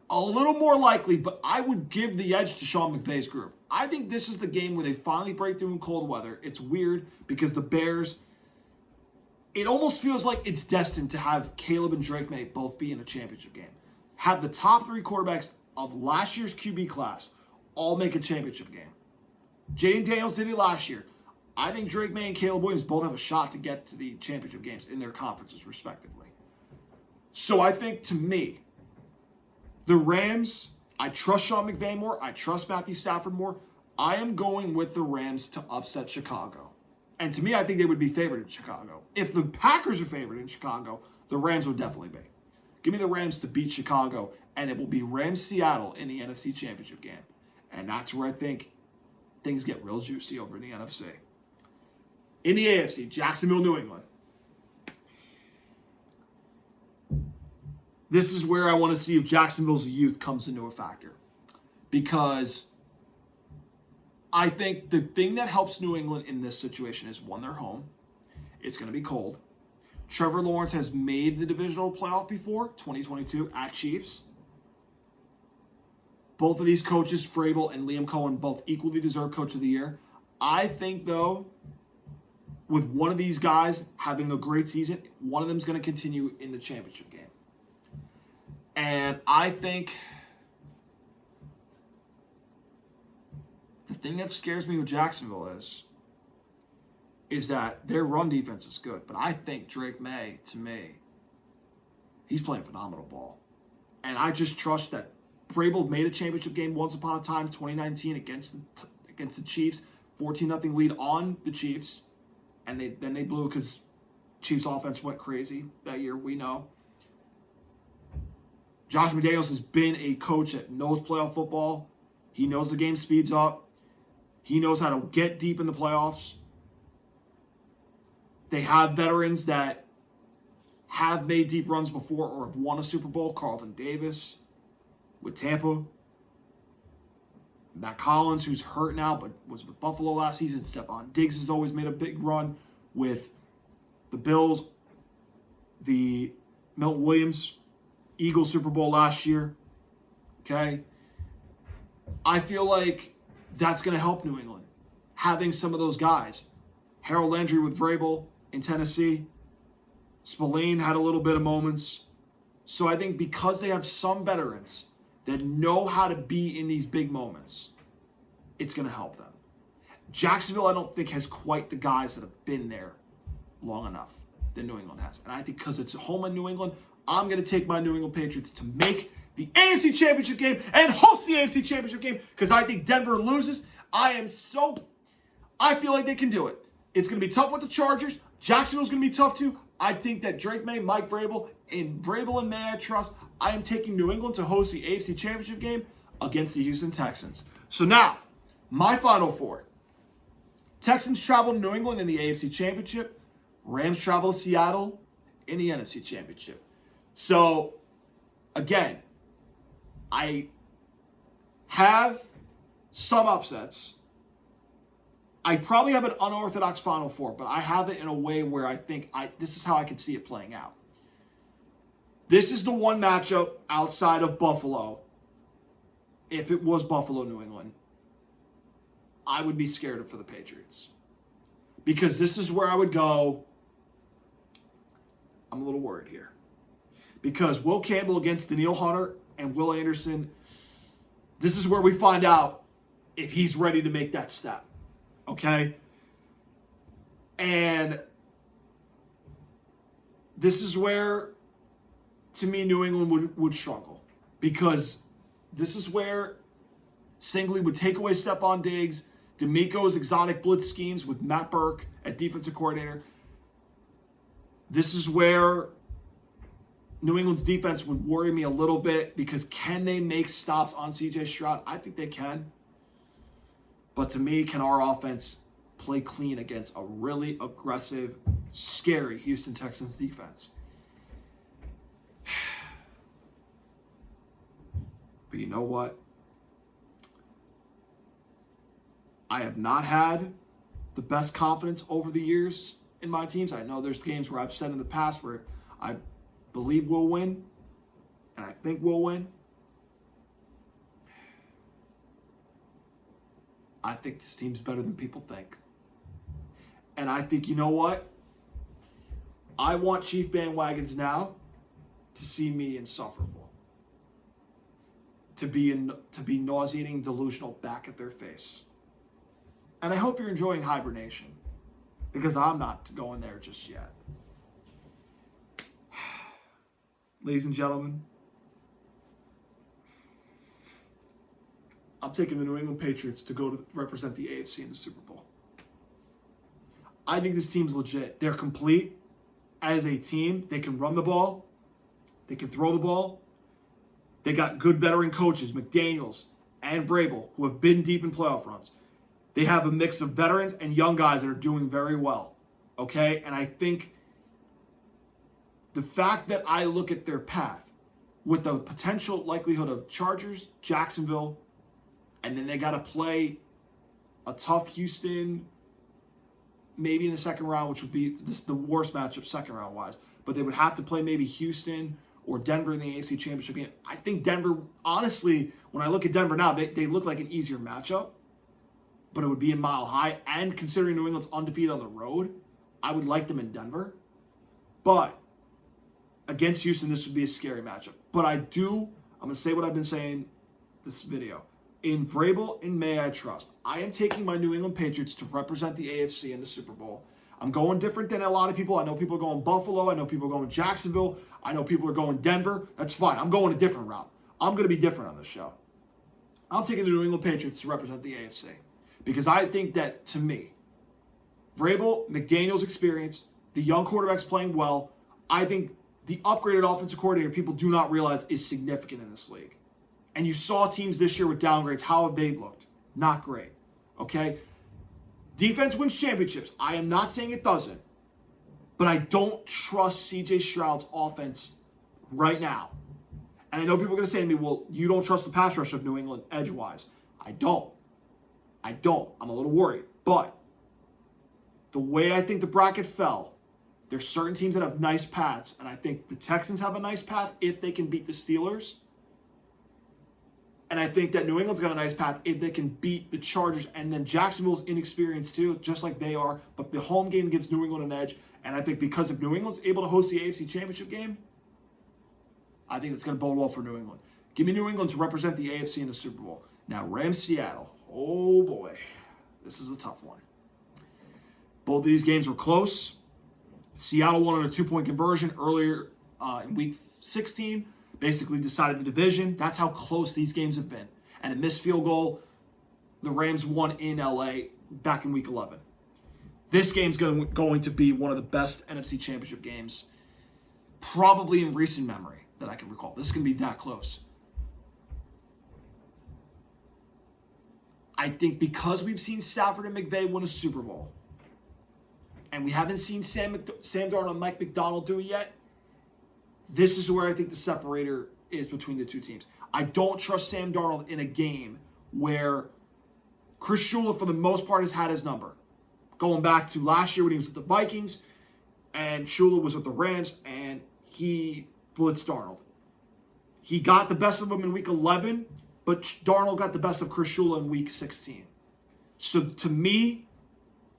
a little more likely, but I would give the edge to Sean McVay's group. I think this is the game where they finally break through in cold weather. It's weird because the Bears, it almost feels like it's destined to have Caleb and Drake May both be in a championship game. Have the top 3 quarterbacks of last year's QB class all make a championship game. Jaden Daniels did it last year. I think Drake May and Caleb Williams both have a shot to get to the championship games in their conferences, respectively. So I think, to me, the Rams, I trust Sean McVay more. I trust Matthew Stafford more. I am going with the Rams to upset Chicago. And to me, I think they would be favored in Chicago. If the Packers are favored in Chicago, the Rams would definitely be. Give me the Rams to beat Chicago, and it will be Rams-Seattle in the NFC Championship game. And that's where I think things get real juicy over in the NFC. In the AFC, Jacksonville, New England. This is where I want to see if Jacksonville's youth comes into a factor. Because I think the thing that helps New England in this situation is, one, they're home. It's going to be cold. Trevor Lawrence has made the divisional playoff before, 2022, at Chiefs. Both of these coaches, Vrabel and Liam Cohen, both equally deserve Coach of the Year. I think, though, with one of these guys having a great season, one of them is going to continue in the championship game. And I think the thing that scares me with Jacksonville is that their run defense is good. But I think Drake May, to me, he's playing phenomenal ball. And I just trust that Vrabel made a championship game once upon a time, 2019, against the Chiefs, 14-0 lead on the Chiefs. And then they blew because Chiefs offense went crazy that year, we know. Josh McDaniels has been a coach that knows playoff football. He knows the game speeds up. He knows how to get deep in the playoffs. They have veterans that have made deep runs before or have won a Super Bowl. Carlton Davis with Tampa. Matt Collins, who's hurt now, but was with Buffalo last season. Stephon Diggs has always made a big run with the Bills. The Milton Williams Eagles Super Bowl last year. Okay? I feel like that's going to help New England. Having some of those guys. Harold Landry with Vrabel in Tennessee. Spillane had a little bit of moments. So I think because they have some veterans that know how to be in these big moments, it's going to help them. Jacksonville, I don't think, has quite the guys that have been there long enough that New England has. And I think because it's home in New England, I'm going to take my New England Patriots to make the AFC Championship game and host the AFC Championship game because I think Denver loses. I feel like they can do it. It's going to be tough with the Chargers. Jacksonville's going to be tough too. I think that Drake May, Mike Vrabel, and May I trust. I am taking New England to host the AFC Championship game against the Houston Texans. So now, my Final Four. Texans travel to New England in the AFC Championship. Rams travel to Seattle in the NFC Championship. So, again, I have some upsets. I probably have an unorthodox Final Four, but I have it in a way where I think this is how I can see it playing out. This is the one matchup outside of Buffalo. If it was Buffalo, New England, I would be scared for the Patriots. Because this is where I would go, I'm a little worried here. Because Will Campbell against Danielle Hunter and Will Anderson, this is where we find out if he's ready to make that step. Okay? And this is where, to me, New England would struggle. Because this is where Stingley would take away Stephon Diggs, D'Amico's exotic blitz schemes with Matt Burke at defensive coordinator. This is where New England's defense would worry me a little bit, because can they make stops on C.J. Stroud? I think they can. But to me, can our offense play clean against a really aggressive, scary Houston Texans defense? But you know what? I have not had the best confidence over the years in my teams. I know there's games where I've said in the past where I believe we'll win, and I think we'll win. I think this team's better than people think. And I think, you know what? I want Chief bandwagons now to see me insufferable. To be nauseating, delusional back at their face. And I hope you're enjoying hibernation, because I'm not going there just yet. Ladies and gentlemen, I'm taking the New England Patriots to go to represent the AFC in the Super Bowl. I think this team's legit. They're complete as a team. They can run the ball. They can throw the ball. They got good veteran coaches, McDaniels and Vrabel, who have been deep in playoff runs. They have a mix of veterans and young guys that are doing very well. Okay? And I think the fact that I look at their path with the potential likelihood of Chargers, Jacksonville, and then they got to play a tough Houston, maybe in the second round, which would be the worst matchup second round wise. But they would have to play maybe Houston or Denver in the NFC Championship game. I think Denver, honestly, when I look at Denver now, they look like an easier matchup. But it would be in Mile High. And considering New England's undefeated on the road, I would like them in Denver. But against Houston, this would be a scary matchup. But I'm going to say what I've been saying this video. In Vrabel and May I trust. I am taking my New England Patriots to represent the AFC in the Super Bowl. I'm going different than a lot of people. I know people are going Buffalo. I know people are going Jacksonville. I know people are going Denver. That's fine. I'm going a different route. I'm going to be different on this show. I'm taking the New England Patriots to represent the AFC. Because I think that, to me, Vrabel, McDaniels' experience, the young quarterbacks playing well, I think the upgraded offensive coordinator people do not realize is significant in this league. And you saw teams this year with downgrades. How have they looked? Not great. Okay? Defense wins championships. I am not saying it doesn't. But I don't trust C.J. Stroud's offense right now. And I know people are going to say to me, well, you don't trust the pass rush of New England edge-wise. I don't. I'm a little worried. But the way I think the bracket fell, there's certain teams that have nice paths. And I think the Texans have a nice path if they can beat the Steelers. And I think that New England's got a nice path if they can beat the Chargers. And then Jacksonville's inexperienced too, just like they are. But the home game gives New England an edge. And I think because if New England's able to host the AFC Championship game, I think it's going to bode well for New England. Give me New England to represent the AFC in the Super Bowl. Now, Rams-Seattle. Oh, boy. This is a tough one. Both of these games were close. Seattle won on a 2-point conversion earlier in Week 16. Basically decided the division. That's how close these games have been. And a missed field goal, the Rams won in LA back in Week 11. This game's going to be one of the best NFC Championship games probably in recent memory that I can recall. This is going to be that close. I think because we've seen Stafford and McVay win a Super Bowl, and we haven't seen Sam Darnold and Mike McDonald do it yet, this is where I think the separator is between the two teams. I don't trust Sam Darnold in a game where Chris Shula, for the most part, has had his number. Going back to last year when he was with the Vikings, and Shula was with the Rams, and he blitzed Darnold. He got the best of him in Week 11, but Darnold got the best of Chris Shula in Week 16. So to me,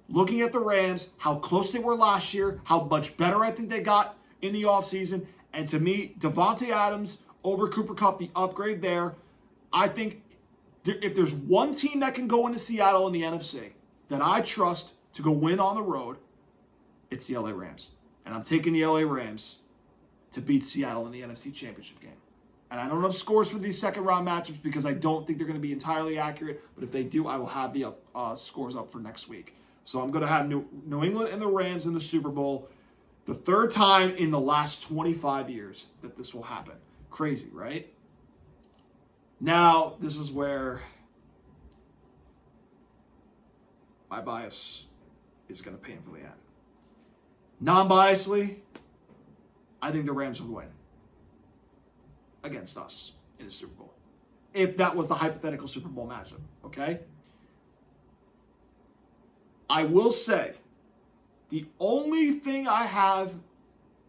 looking at the Rams, how close they were last year, how much better I think they got in the offseason, And to me, Devontae Adams over Cooper Kupp, the upgrade there. I think if there's one team that can go into Seattle in the NFC that I trust to go win on the road, it's the LA Rams. And I'm taking the LA Rams to beat Seattle in the NFC Championship game. And I don't have scores for these second round matchups because I don't think they're going to be entirely accurate. But if they do, I will have the scores up for next week. So I'm going to have New England and the Rams in the Super Bowl. The third time in the last 25 years that this will happen. Crazy, right? Now, this is where my bias is going to painfully end. Non-biasly, I think the Rams would win against us in the Super Bowl. If that was the hypothetical Super Bowl matchup, okay? I will say, the only thing I have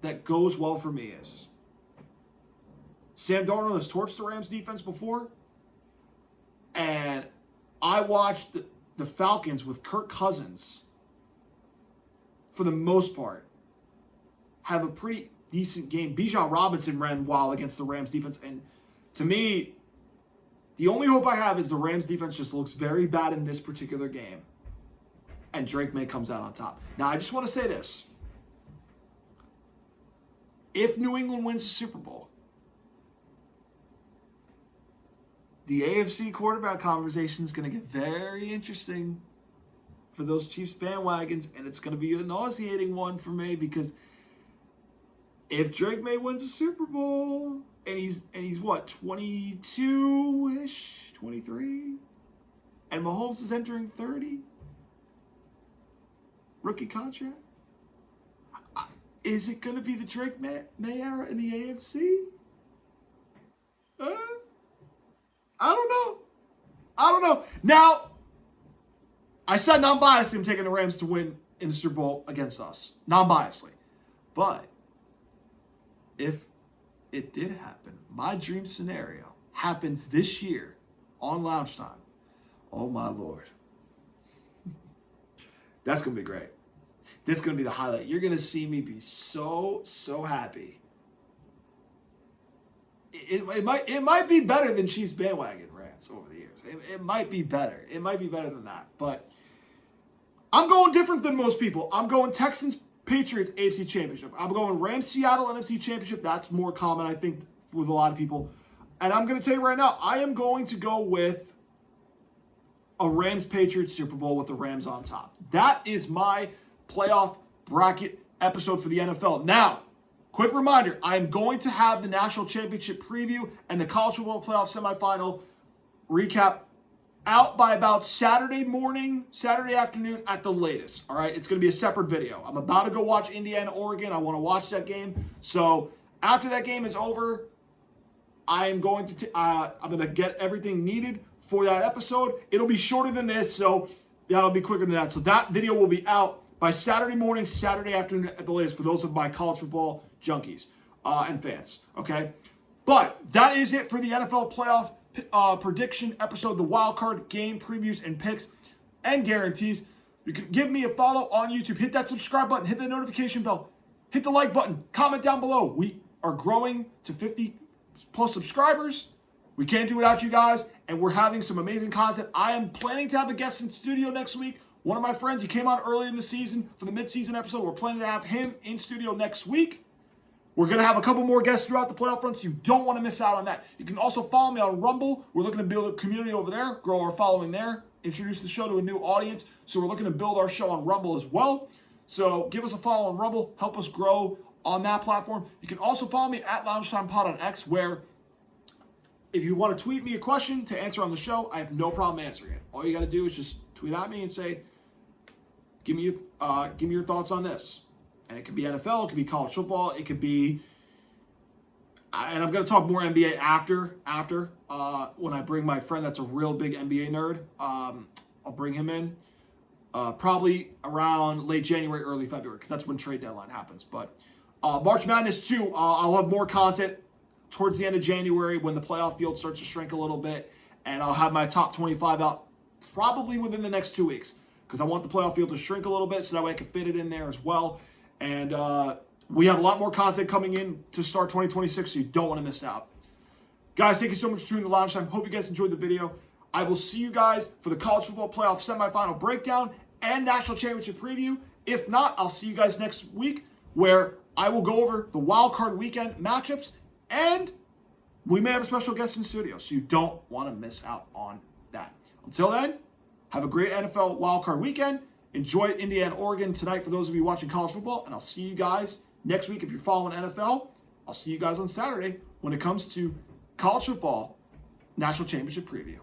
that goes well for me is Sam Darnold has torched the Rams defense before, and I watched the Falcons with Kirk Cousins, for the most part, have a pretty decent game. Bijan Robinson ran wild against the Rams defense, and to me, the only hope I have is the Rams defense just looks very bad in this particular game, and Drake May comes out on top. Now, I just want to say this. If New England wins the Super Bowl, the AFC quarterback conversation is going to get very interesting for those Chiefs bandwagons, and it's going to be a nauseating one for me because if Drake May wins the Super Bowl and he's what, 22-ish, 23, and Mahomes is entering 30, rookie contract, is it going to be the Drake May era in the AFC? I don't know. Now, I said non-biasly I'm taking the Rams to win in the Super Bowl against us. Non-biasly. But if it did happen, my dream scenario happens this year on Lounge Time. Oh, my Lord. That's going to be great. This is going to be the highlight. You're going to see me be so happy. It might be better than Chiefs bandwagon rants over the years. It might be better. It might be better than that. But I'm going different than most people. I'm going Texans-Patriots AFC Championship. I'm going Rams-Seattle NFC Championship. That's more common, I think, with a lot of people. And I'm going to tell you right now, I am going to go with a Rams-Patriots Super Bowl with the Rams on top. That is my playoff bracket episode for the NFL. Now, quick reminder, I am going to have the National Championship preview and the College Football Playoff semifinal recap out by about Saturday afternoon at the latest. All right, it's going to be a separate video. I'm about to go watch Indiana, Oregon. I want to watch that game. So after that game is over, I'm going to get everything needed for that episode. It'll be shorter than this, so that'll be quicker than that. So that video will be out by Saturday morning, Saturday afternoon at the latest for those of my college football junkies and fans, okay? But that is it for the NFL playoff prediction episode, the wild card game previews and picks and guarantees. You can give me a follow on YouTube. Hit that subscribe button. Hit the notification bell. Hit the like button. Comment down below. We are growing to 50 plus subscribers. We can't do without you guys, and we're having some amazing content. I am planning to have a guest in studio next week. One of my friends, he came on earlier in the season for the mid-season episode. We're planning to have him in studio next week. We're going to have a couple more guests throughout the playoff run, so you don't want to miss out on that. You can also follow me on Rumble. We're looking to build a community over there, grow our following there, introduce the show to a new audience. So we're looking to build our show on Rumble as well. So give us a follow on Rumble. Help us grow on that platform. You can also follow me at LoungeTimePod on X, where if you want to tweet me a question to answer on the show, I have no problem answering it. All you got to do is just tweet at me and say, give me your thoughts on this. And it could be NFL, it could be college football, it could be, and I'm going to talk more NBA after when I bring my friend that's a real big NBA nerd. I'll bring him in probably around late January, early February, because that's when trade deadline happens. But March Madness too, I'll have more content towards the end of January when the playoff field starts to shrink a little bit, and I'll have my top 25 out probably within the next 2 weeks, because I want the playoff field to shrink a little bit so that way I can fit it in there as well. And We have a lot more content coming in to start 2026, so you don't want to miss out. Guys, thank you so much for tuning in to Lounge Time. Hope you guys enjoyed the video. I will see you guys for the college football playoff semifinal breakdown and national championship preview. If not, I'll see you guys next week where I will go over the wild card weekend matchups, and we may have a special guest in studio, so you don't want to miss out on that. Until then, have a great NFL wild card weekend. Enjoy Indiana, Oregon tonight for those of you watching college football, and I'll see you guys next week if you're following NFL. I'll see you guys on Saturday when it comes to college football national championship preview.